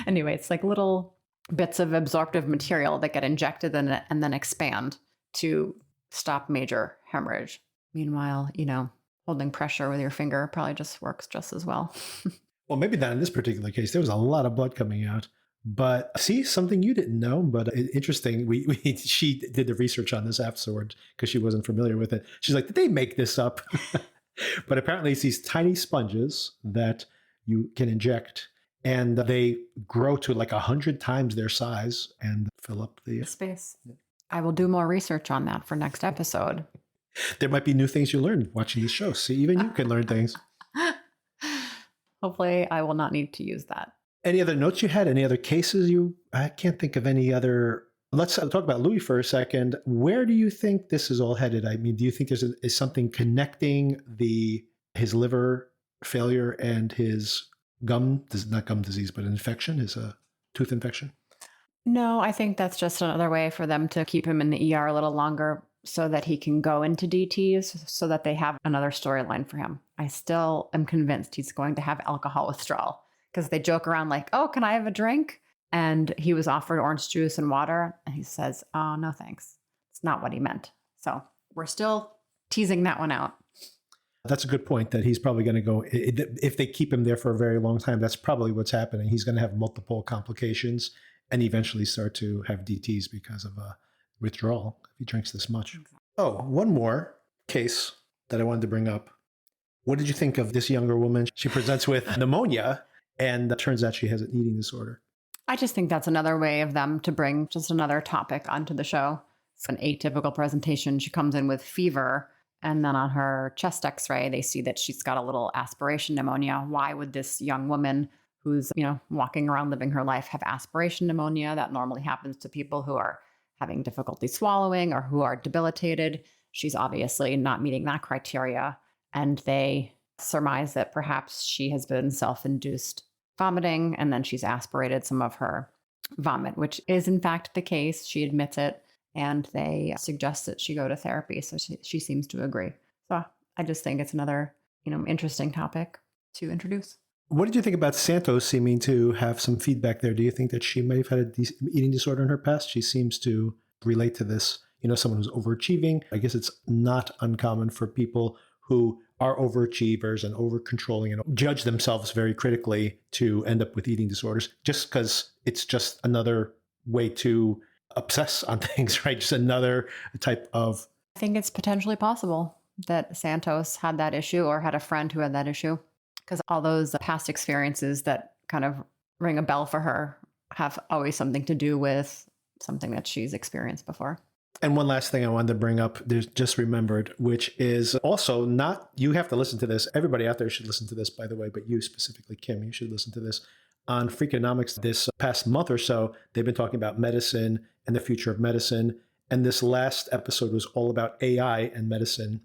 Anyway, it's like little bits of absorptive material that get injected and then expand to stop major hemorrhage. Meanwhile, holding pressure with your finger probably just works just as well. Well, maybe not in this particular case. There was a lot of blood coming out. But see, something you didn't know, but interesting. She did the research on this afterward because she wasn't familiar with it. She's like, did they make this up? But apparently it's these tiny sponges that you can inject, and they grow to like 100 times their size and fill up the space. I will do more research on that for next episode. There might be new things you learn watching this show. See, even you can learn things. Hopefully I will not need to use that. Any other notes you had? Any other cases I can't think of any other. Let's talk about Louis for a second. Where do you think this is all headed? I mean, do you think is something connecting his liver failure and his not gum disease, but an infection, his tooth infection? No, I think that's just another way for them to keep him in the ER a little longer so that he can go into DTs so that they have another storyline for him. I still am convinced he's going to have alcohol withdrawal because they joke around like, oh, can I have a drink? And he was offered orange juice and water. And he says, oh, no, thanks. It's not what he meant. So we're still teasing that one out. That's a good point that he's probably going to go, if they keep him there for a very long time, that's probably what's happening. He's going to have multiple complications and eventually start to have DTs because of withdrawal if he drinks this much. Exactly. Oh, one more case that I wanted to bring up. What did you think of this younger woman? She presents with pneumonia, and it turns out she has an eating disorder. I just think that's another way of them to bring just another topic onto the show. It's an atypical presentation. She comes in with fever, and then on her chest x-ray, they see that she's got a little aspiration pneumonia. Why would this young woman who's, walking around living her life have aspiration pneumonia? That normally happens to people who are having difficulty swallowing or who are debilitated. She's obviously not meeting that criteria. And they surmise that perhaps she has been self-induced vomiting, and then she's aspirated some of her vomit, which is in fact the case. She admits it, and they suggest that she go to therapy. So she seems to agree. So I just think it's another, interesting topic to introduce. What did you think about Santos seeming to have some feedback there? Do you think that she may have had an eating disorder in her past? She seems to relate to this, someone who's overachieving. I guess it's not uncommon for people who are overachievers and over-controlling and judge themselves very critically to end up with eating disorders just because it's just another way to obsess on things, right? Just another type of... I think it's potentially possible that Santos had that issue or had a friend who had that issue, because all those past experiences that kind of ring a bell for her have always something to do with something that she's experienced before. And one last thing I wanted to bring up, there's just remembered, which is also not, you have to listen to this. Everybody out there should listen to this, by the way, but you specifically, Kim, you should listen to this. On Freakonomics this past month or so, they've been talking about medicine and the future of medicine. And this last episode was all about AI and medicine.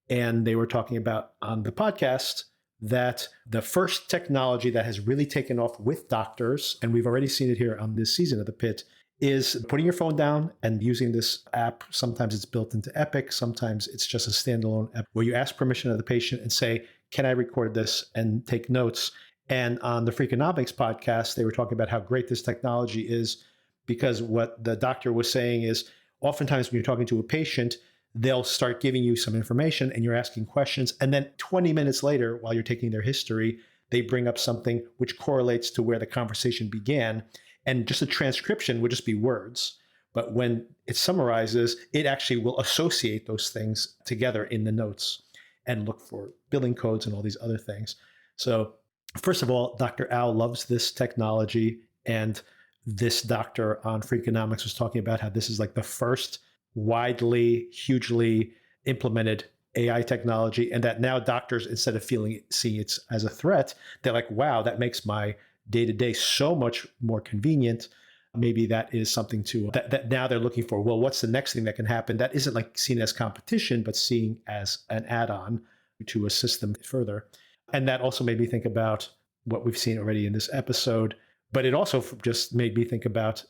And they were talking about on the podcast that the first technology that has really taken off with doctors, and we've already seen it here on this season of The Pit, is putting your phone down and using this app. Sometimes it's built into Epic. Sometimes it's just a standalone app where you ask permission of the patient and say, can I record this and take notes? And on the Freakonomics podcast, they were talking about how great this technology is, because what the doctor was saying is oftentimes when you're talking to a patient, they'll start giving you some information and you're asking questions. And then 20 minutes later, while you're taking their history, they bring up something which correlates to where the conversation began. And just a transcription would just be words. But when it summarizes, it actually will associate those things together in the notes and look for billing codes and all these other things. So first of all, Dr. Al loves this technology. And this doctor on Freakonomics was talking about how this is like the first widely, hugely implemented AI technology, and that now doctors, instead of seeing it as a threat, they're like, wow, that makes my day-to-day so much more convenient. Maybe that is something that now they're looking for. Well, what's the next thing that can happen that isn't like seen as competition, but seen as an add-on to assist them further? And that also made me think about what we've seen already in this episode. But it also just made me think about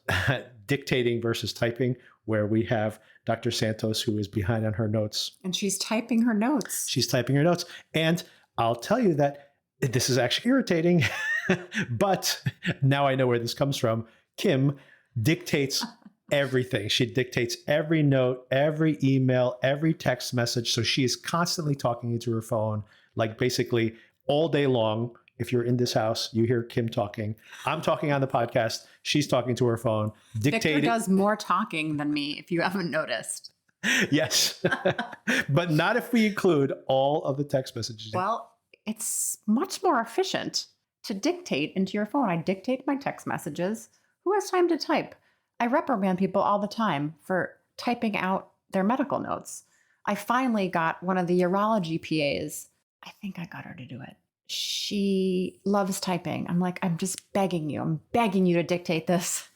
dictating versus typing, where we have Dr. Santos, who is behind on her notes. And she's typing her notes. She's typing her notes. And I'll tell you that this is actually irritating, but now I know where this comes from. Kim dictates everything. She dictates every note, every email, every text message. So she is constantly talking into her phone, like basically all day long. If you're in this house, you hear Kim talking. I'm talking on the podcast. She's talking to her phone, dictating. Victor does more talking than me, if you haven't noticed. Yes, but not if we include all of the text messages. Well, it's much more efficient to dictate into your phone. I dictate my text messages. Who has time to type? I reprimand people all the time for typing out their medical notes. I finally got one of the urology PAs. I think I got her to do it. She loves typing. I'm like, I'm just begging you. I'm begging you to dictate this.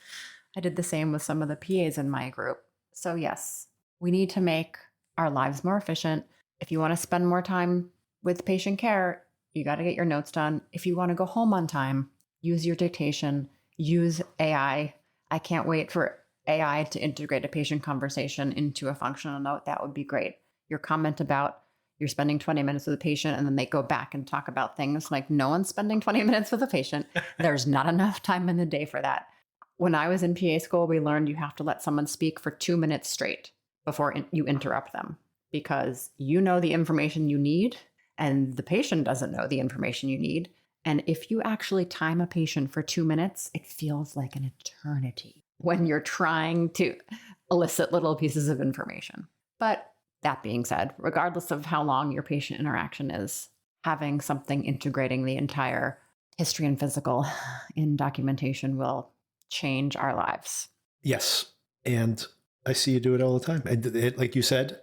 I did the same with some of the PAs in my group. So yes, we need to make our lives more efficient. If you want to spend more time with patient care, you got to get your notes done. If you want to go home on time, use your dictation, use AI. I can't wait for AI to integrate a patient conversation into a functional note. That would be great. Your comment about you're spending 20 minutes with a patient and then they go back and talk about things like no one's spending 20 minutes with a patient. There's not enough time in the day for that. When I was in PA school, we learned you have to let someone speak for 2 minutes straight before you interrupt them, because you know the information you need and the patient doesn't know the information you need. And if you actually time a patient for 2 minutes, it feels like an eternity when you're trying to elicit little pieces of information. But that being said, regardless of how long your patient interaction is, having something integrating the entire history and physical in documentation will change our lives. Yes. And I see you do it all the time. And like you said,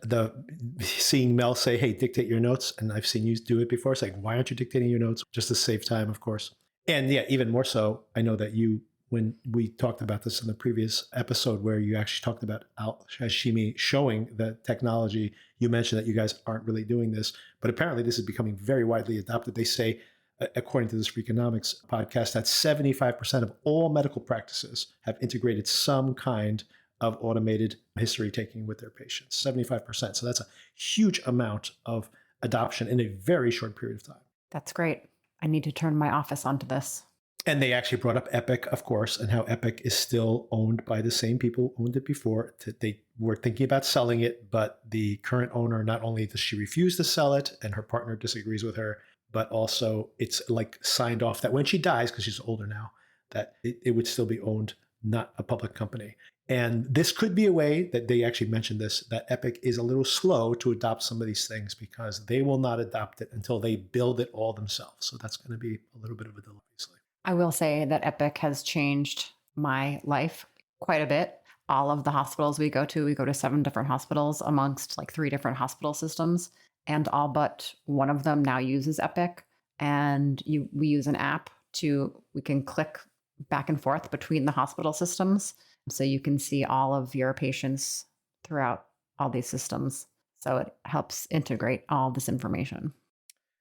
seeing Mel say, hey, dictate your notes. And I've seen you do it before. It's like, why aren't you dictating your notes? Just to save time, of course. And yeah, even more so, I know that when we talked about this in the previous episode where you actually talked about Al Hashimi showing the technology, you mentioned that you guys aren't really doing this, but apparently this is becoming very widely adopted. They say, according to this Freakonomics podcast, that 75% of all medical practices have integrated some kind of automated history taking with their patients, 75%. So that's a huge amount of adoption in a very short period of time. That's great. I need to turn my office onto this. And they actually brought up Epic, of course, and how Epic is still owned by the same people who owned it before. They were thinking about selling it, but the current owner, not only does she refuse to sell it and her partner disagrees with her, but also it's like signed off that when she dies, because she's older now, that it would still be owned, not a public company. And this could be a way that they actually mentioned this, that Epic is a little slow to adopt some of these things because they will not adopt it until they build it all themselves. So that's going to be a little bit of a delay. I will say that Epic has changed my life quite a bit. All of the hospitals we go to 7 different hospitals amongst like 3 different hospital systems, and all but one of them now uses Epic. And we use an app we can click back and forth between the hospital systems. So you can see all of your patients' throughout all these systems. So it helps integrate all this information.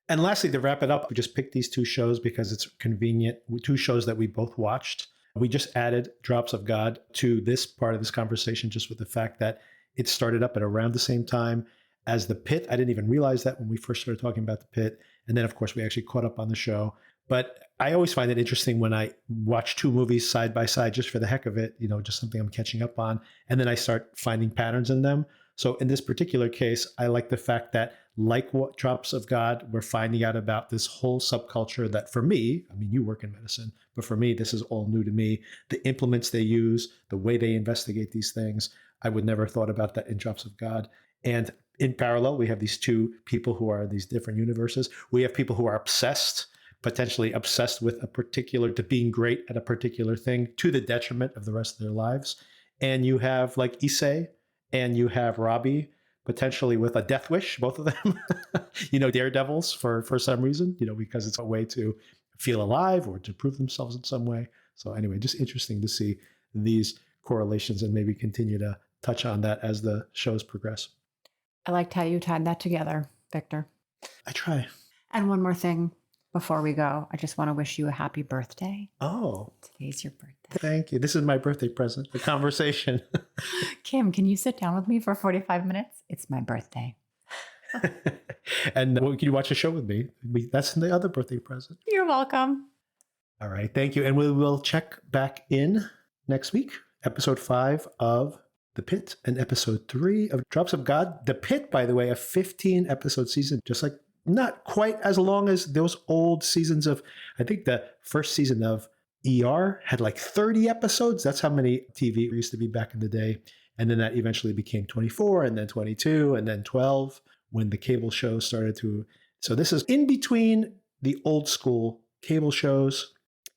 And lastly, to wrap it up, we just picked these two shows because it's convenient. Two shows that we both watched. We just added Drops of God to this part of this conversation just with the fact that it started up at around the same time as The Pitt. I didn't even realize that when we first started talking about The Pitt. And then, of course, we actually caught up on the show. But I always find it interesting when I watch two movies side by side just for the heck of it, just something I'm catching up on. And then I start finding patterns in them. So in this particular case, I like the fact that, like what Drops of God, we're finding out about this whole subculture that for me, I mean, you work in medicine, but for me, this is all new to me. The implements they use, the way they investigate these things, I would never have thought about that in Drops of God. And in parallel, we have these two people who are in these different universes. We have people who are potentially obsessed with to being great at a particular thing to the detriment of the rest of their lives. And you have like Issei and you have Robbie, potentially with a death wish, both of them, daredevils for some reason, because it's a way to feel alive or to prove themselves in some way. So anyway, just interesting to see these correlations and maybe continue to touch on that as the shows progress. I liked how you tied that together, Victor. I try. And one more thing before we go, I just want to wish you a happy birthday. Oh. Today's your birthday. Thank you. This is my birthday present, the conversation. Kim, can you sit down with me for 45 minutes? It's my birthday. And can you watch a show with me? That's the other birthday present. You're welcome. All right. Thank you. And we will check back in next week, episode 5 of The Pitt and episode 3 of Drops of God. The Pitt, by the way, a 15-episode season, just like not quite as long as those old seasons of, I think the first season of ER had like 30 episodes. That's how many TV used to be back in the day. And then that eventually became 24 and then 22 and then 12 when the cable shows started to. So this is in between the old school cable shows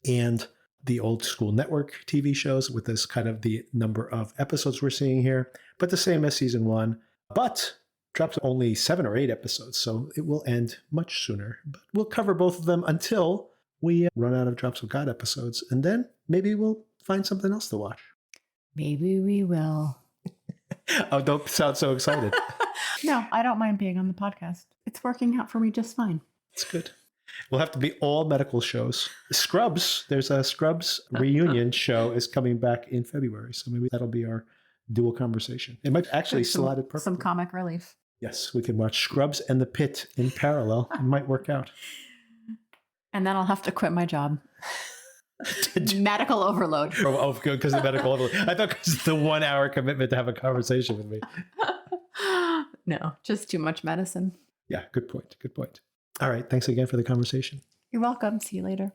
and the old school network TV shows with this kind of the number of episodes we're seeing here, but the same as season 1, but drops only 7 or 8 episodes. So it will end much sooner, but we'll cover both of them until we run out of Drops of God episodes. And then maybe we'll find something else to watch. Maybe we will. Oh, don't sound so excited. No, I don't mind being on the podcast. It's working out for me just fine. It's good. We'll have to be all medical shows. Scrubs, there's a Scrubs reunion show is coming back in February. So maybe that'll be our dual conversation. It might actually slot it perfectly. Some comic relief. Yes, we can watch Scrubs and The Pitt in parallel. It might work out. And then I'll have to quit my job. Medical overload. Oh, good, because of medical overload. I thought because the 1 hour commitment to have a conversation with me. No, just too much medicine. Yeah, good point. Good point. All right. Thanks again for the conversation. You're welcome. See you later.